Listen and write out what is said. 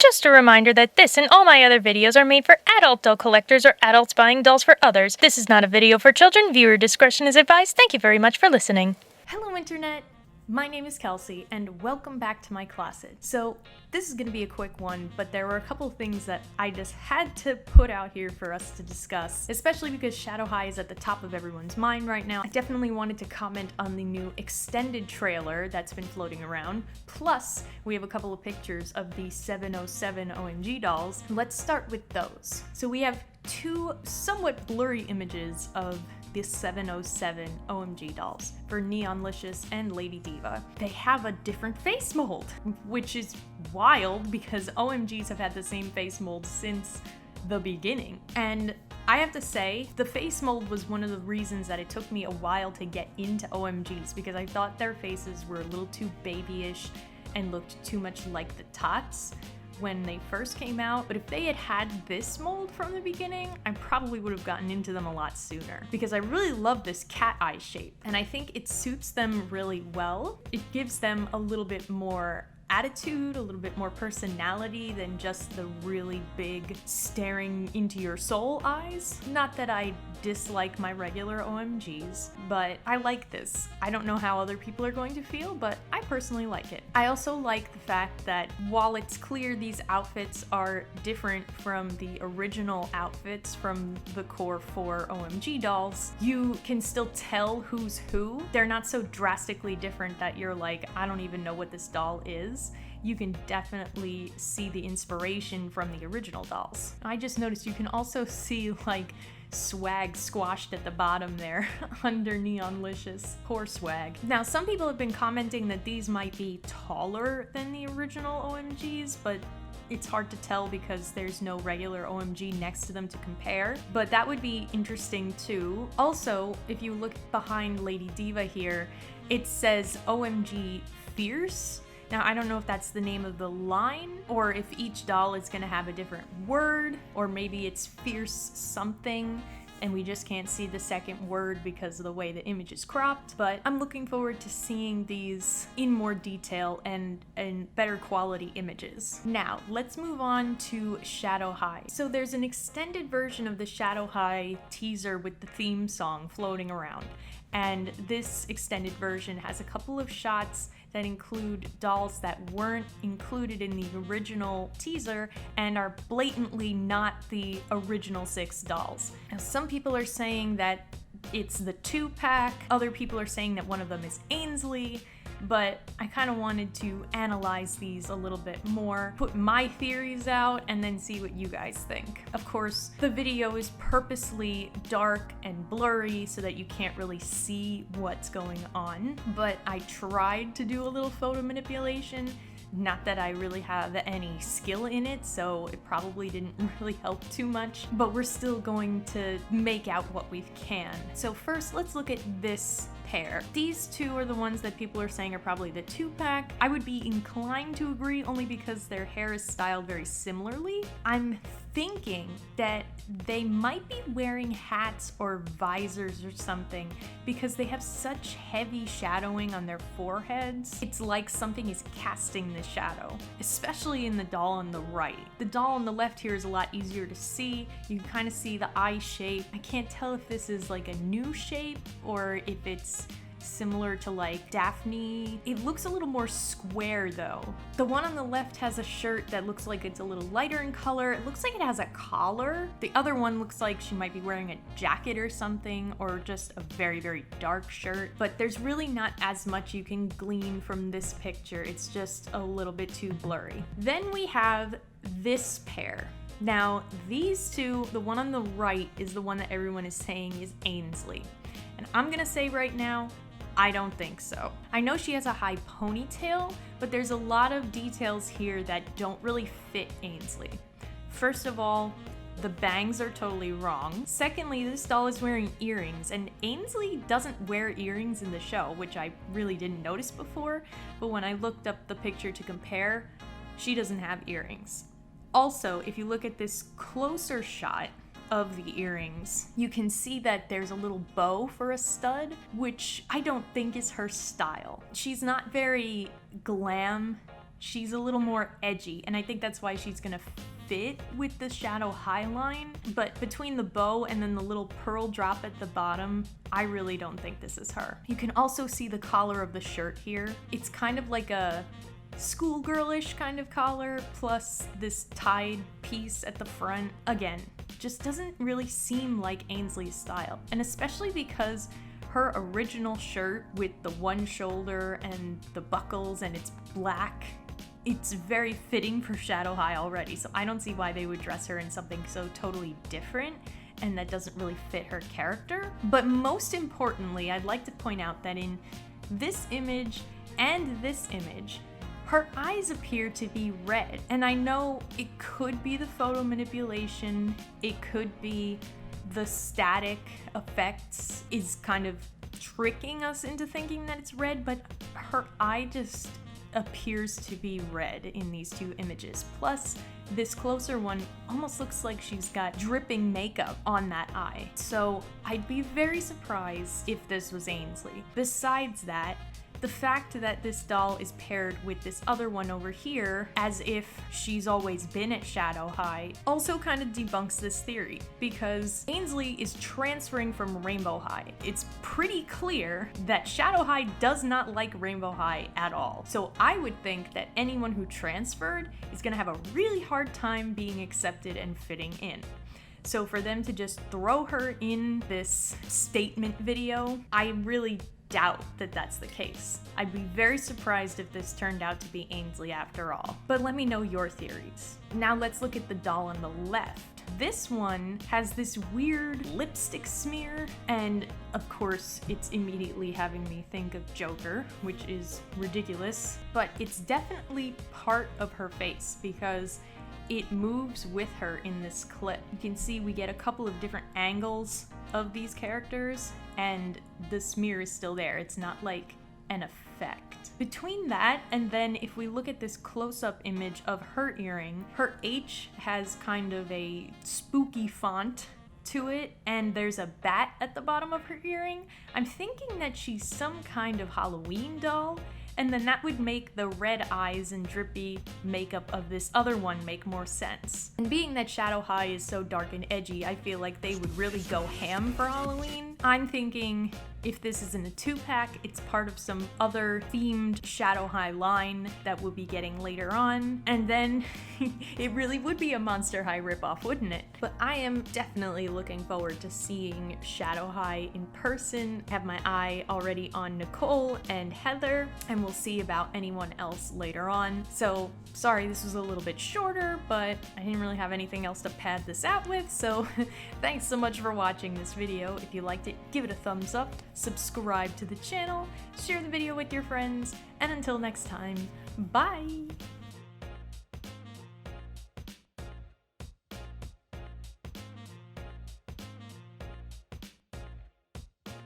Just a reminder that this and all my other videos are made for adult doll collectors or adults buying dolls for others. This is not a video for children. Viewer discretion is advised. Thank you very much for listening. Hello Internet! My name is Kelsey, and welcome back to my closet. So, this is going to be a quick one, but there were a couple things that I just had to put out here for us to discuss, especially because Shadow High is at the top of everyone's mind right now. I definitely wanted to comment on the new extended trailer that's been floating around, plus we have a couple of pictures of the 707 OMG dolls. Let's start with those. So we have two somewhat blurry images of the 707 OMG dolls for Neonlicious and Lady Diva. They have a different face mold, which is wild because OMGs have had the same face mold since the beginning. And I have to say, the face mold was one of the reasons that it took me a while to get into OMGs, because I thought their faces were a little too babyish and looked too much like the Tots when they first came out. But if they had had this mold from the beginning, I probably would have gotten into them a lot sooner, because I really love this cat eye shape and I think it suits them really well. It gives them a little bit more attitude, a little bit more personality than just the really big staring into your soul eyes. Not that I dislike my regular OMGs, but I like this. I don't know how other people are going to feel, but I personally like it. I also like the fact that while it's clear these outfits are different from the original outfits from the core 4 OMG dolls, you can still tell who's who. They're not so drastically different that you're like, I don't even know what this doll is. You can definitely see the inspiration from the original dolls. I just noticed you can also see like swag squashed at the bottom there under Neonlicious. Poor swag. Now, some people have been commenting that these might be taller than the original OMGs, but it's hard to tell because there's no regular OMG next to them to compare, but that would be interesting too. Also, if you look behind Lady Diva here, it says OMG Fierce. Now, I don't know if that's the name of the line, or if each doll is gonna have a different word, or maybe it's fierce something, and we just can't see the second word because of the way the image is cropped. But I'm looking forward to seeing these in more detail and better quality images. Now, let's move on to Shadow High. So there's an extended version of the Shadow High teaser with the theme song floating around. And this extended version has a couple of shots that include dolls that weren't included in the original teaser and are blatantly not the original 6 dolls. Now, some people are saying that it's the 2-pack, other people are saying that one of them is Ainsley, but I kind of wanted to analyze these a little bit more, put my theories out, and then see what you guys think. Of course, the video is purposely dark and blurry so that you can't really see what's going on, but I tried to do a little photo manipulation. Not that I really have any skill in it, so it probably didn't really help too much, but we're still going to make out what we can. So first, let's look at this pair. These two are the ones that people are saying are probably the 2-pack. I would be inclined to agree only because their hair is styled very similarly. I'm thinking that they might be wearing hats or visors or something because they have such heavy shadowing on their foreheads. It's like something is casting the shadow, especially in the doll on the right. The doll on the left here is a lot easier to see. You can kind of see the eye shape. I can't tell if this is like a new shape or if it's similar to like Daphne. It looks a little more square though. The one on the left has a shirt that looks like it's a little lighter in color. It looks like it has a collar. The other one looks like she might be wearing a jacket or something, or just a very, very dark shirt. But there's really not as much you can glean from this picture. It's just a little bit too blurry. Then we have this pair. Now, these two, the one on the right is the one that everyone is saying is Ainsley. And I'm gonna say right now, I don't think so. I know she has a high ponytail, but there's a lot of details here that don't really fit Ainsley. First of all, the bangs are totally wrong. Secondly, this doll is wearing earrings, and Ainsley doesn't wear earrings in the show, which I really didn't notice before, but when I looked up the picture to compare, she doesn't have earrings. Also, if you look at this closer shot of the earrings, you can see that there's a little bow for a stud, which I don't think is her style. She's not very glam she's a little more edgy, and I think that's why she's gonna fit with the Shadow High line. But between the bow and then the little pearl drop at the bottom, I really don't think this is her. You can also see the collar of the shirt here. It's kind of like a schoolgirlish kind of collar, plus this tied piece at the front. Again, just doesn't really seem like Ainsley's style, and especially because her original shirt with the one shoulder and the buckles and it's black, it's very fitting for Shadow High already, so I don't see why they would dress her in something so totally different and that doesn't really fit her character. But most importantly, I'd like to point out that in this image and this image, her eyes appear to be red. And I know it could be the photo manipulation, it could be the static effects is kind of tricking us into thinking that it's red, but her eye just appears to be red in these two images. Plus, this closer one almost looks like she's got dripping makeup on that eye. So I'd be very surprised if this was Ainsley. Besides that, the fact that this doll is paired with this other one over here, as if she's always been at Shadow High, also kind of debunks this theory, because Ainsley is transferring from Rainbow High. It's pretty clear that Shadow High does not like Rainbow High at all. So I would think that anyone who transferred is gonna have a really hard time being accepted and fitting in. So for them to just throw her in this statement video, I really doubt that that's the case. I'd be very surprised if this turned out to be Ainsley after all. But let me know your theories. Now let's look at the doll on the left. This one has this weird lipstick smear, and of course it's immediately having me think of Joker, which is ridiculous, but it's definitely part of her face because it moves with her in this clip. You can see we get a couple of different angles of these characters, and the smear is still there. It's not like an effect. Between that and then if we look at this close-up image of her earring, her H has kind of a spooky font to it, and there's a bat at the bottom of her earring. I'm thinking that she's some kind of Halloween doll, and then that would make the red eyes and drippy makeup of this other one make more sense. And being that Shadow High is so dark and edgy, I feel like they would really go ham for Halloween. I'm thinking if this isn't a 2-pack, it's part of some other themed Shadow High line that we'll be getting later on, and then it really would be a Monster High ripoff, wouldn't it? But I am definitely looking forward to seeing Shadow High in person. I have my eye already on Nicole and Heather, and we'll see about anyone else later on. So sorry this was a little bit shorter, but I didn't really have anything else to pad this out with, so thanks so much for watching this video. If you liked it, give it a thumbs up, subscribe to the channel, share the video with your friends, and until next time, bye!